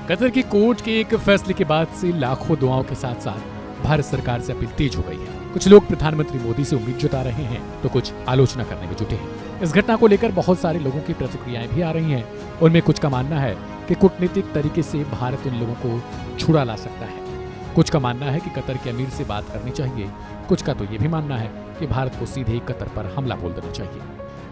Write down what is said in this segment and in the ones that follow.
Qatar की court के एक फैसले के बाद से लाखों दुआओं के साथ साथ भारत सरकार से अपील तेज हो गई है। कुछ लोग प्रधानमंत्री मोदी से उम्मीद जता रहे हैं तो कुछ आलोचना करने में जुटे हैं। इस घटना को लेकर बहुत सारे लोगों की प्रतिक्रियाएं भी आ रही हैं। उनमें कुछ का मानना है कि कूटनीतिक तरीके से भारत उन लोगों को छुड़ा ला सकता है। कुछ का मानना है कि कतर के अमीर से बात करनी चाहिए। कुछ का तो ये भी मानना है कि भारत को सीधे कतर पर हमला बोल देना चाहिए।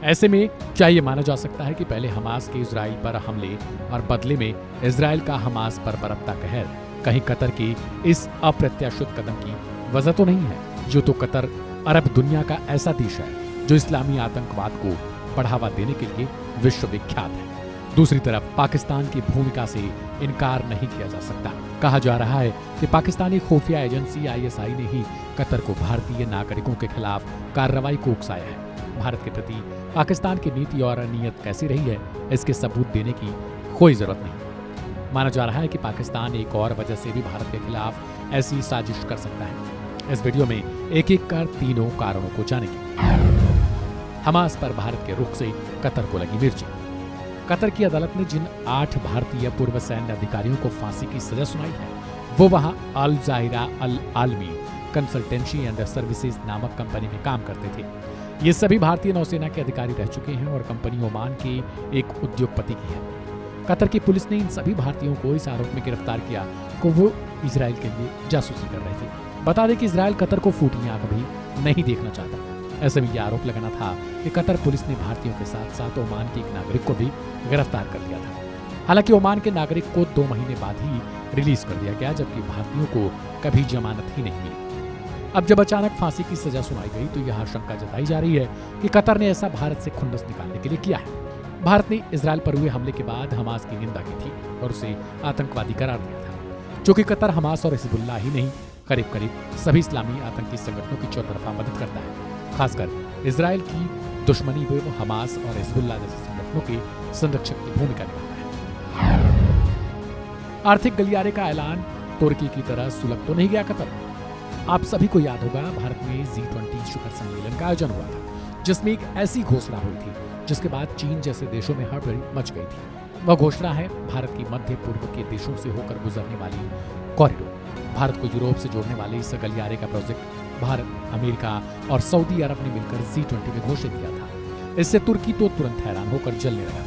ऐसे में क्या ये माना जा सकता है कि पहले हमास के इजराइल पर हमले और बदले में इजराइल का हमास पर बरपता कहर कहीं कतर की इस अप्रत्याशित कदम की वजह तो नहीं है? जो तो कतर अरब दुनिया का ऐसा देश है जो इस्लामी आतंकवाद को बढ़ावा देने के लिए विश्वविख्यात है। दूसरी तरफ पाकिस्तान की भूमिका से इनकार नहीं किया जा सकता। कहा जा रहा है कि पाकिस्तानी खुफिया एजेंसी ISI ने ही कतर को भारतीय नागरिकों के खिलाफ कार्रवाई को उकसाया है। भारत के प्रति पाकिस्तान की नीति और नीयत कैसी रही है, इसके सबूत देने की कोई जरूरत नहीं। माना जा रहा है कि पाकिस्तान एक और वजह से भी भारत के खिलाफ ऐसी साजिश कर सकता है। इस वीडियो में एक एक कर तीनों कारणों को जानेंगे। हमास पर भारत के रुख से कतर को लगी मिर्ची। कतर की अदालत ने जिन 8 भारतीय पूर्व सैन्य अधिकारियों को फांसी की सजा सुनाई है वो वहां अल जाहिरा अल आलमी कंसल्टेंसी एंड सर्विसेज नामक कंपनी में काम करते थे। ये सभी भारतीय नौसेना के अधिकारी रह चुके हैं और कंपनी ओमान के एक उद्योगपति की है। कतर की पुलिस ने इन सभी भारतीयों को इस आरोप में गिरफ्तार किया कि वो इजराइल के लिए जासूसी कर रहे थे। बता दें कि इजराइल कतर को फूटी आंख भी नहीं देखना चाहता। ऐसे में यह आरोप लगाना था कि कतर पुलिस ने भारतीयों के साथ साथ ओमान के एक नागरिक को भी गिरफ्तार कर लिया था। हालांकि ओमान के नागरिक को 2 महीने बाद ही रिलीज कर दिया गया, जबकि भारतीयों को कभी जमानत ही नहीं मिली। अब जब अचानक फांसी की सजा सुनाई गई तो यह आशंका जताई जा रही है कि कतर ने ऐसा भारत से खुंदस निकालने के लिए किया है। भारत ने इजराइल पर हुए हमले के बाद हमास की निंदा की थी और उसे आतंकवादी करार दिया था। चूंकि कतर हमास और हिजबुल्लाह ही नहीं, करीब करीब सभी इस्लामी आतंकी संगठनों की चौतरफा मदद करता है। खासकर इजराइल की दुश्मनी में वो हमास और हिजबुल्लाह जैसे संगठनों के संरक्षक की भूमिका निभाता है। आर्थिक गलियारे का ऐलान तुर्की की तरह सुलग तो नहीं गया कतर। आप सभी को याद होगा भारत में G20 शिखर सम्मेलन का आयोजन हुआ था, जिसमें एक ऐसी घोषणा हुई थी जिसके बाद चीन जैसे देशों में हड़बड़ी मच गई थी। वह घोषणा है भारत की मध्य पूर्व के देशों से होकर गुजरने वाली कॉरिडोर। भारत को यूरोप से जोड़ने वाले इस गलियारे का प्रोजेक्ट भारत, अमेरिका और सऊदी अरब ने मिलकर G20 में घोषित किया था। इससे तुर्की तो तुरंत हैरान होकर जलने लगा।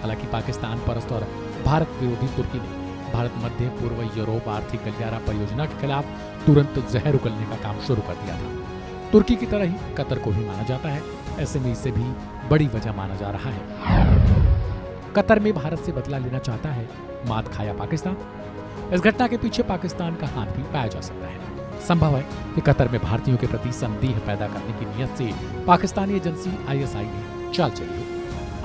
हालांकि पाकिस्तान परस्त और भारत विरोधी तुर्की ने भारत मध्य पूर्व यूरोप आर्थिक गलियारा परियोजना के खिलाफ तुरंत जहर उगलने का काम शुरू कर दिया था। तुर्की की तरह ही कतर को भी माना जाता है। ऐसे में इसे भी बड़ी वजह माना जा रहा है। कतर में भारत से बदला लेना चाहता है, मात खाया पाकिस्तान। इस घटना के पीछे पाकिस्तान का हाथ भी पाया जा सकता है। संभव है कि कतर में भारतीयों के प्रति संदेह पैदा करने की नीयत से पाकिस्तानी एजेंसी ISI ने चाल चली हो।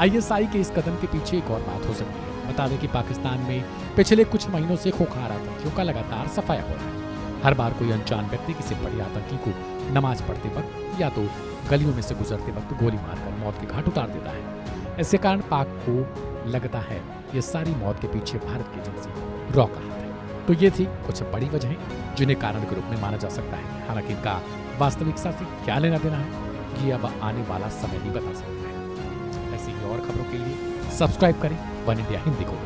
ISI के इस कदम के पीछे एक और बात हो सकती है। बता दें कि पाकिस्तान में पिछले कुछ महीनों से खोखार आतंकियों का लगातार सफाया हो रहा है। हर बार कोई अनजान व्यक्ति किसी बड़े आतंकी को नमाज पढ़ते वक्त या तो गलियों में से गुजरते वक्त गोली मारकर मौत के घाट उतार देता है। इसके कारण पाक को लगता है ये सारी मौत के पीछे भारत की एजेंसी रॉ का हाथ है। तो ये थी कुछ बड़ी वजहें जिन्हें कारण के रूप में माना जा सकता है। हालांकि इनका वास्तविकता से क्या लेना देना है ये अब आने वाला समय ही बता सकता है। ऐसी ही और खबरों के लिए सब्सक्राइब करें वन इंडिया हिंदी को।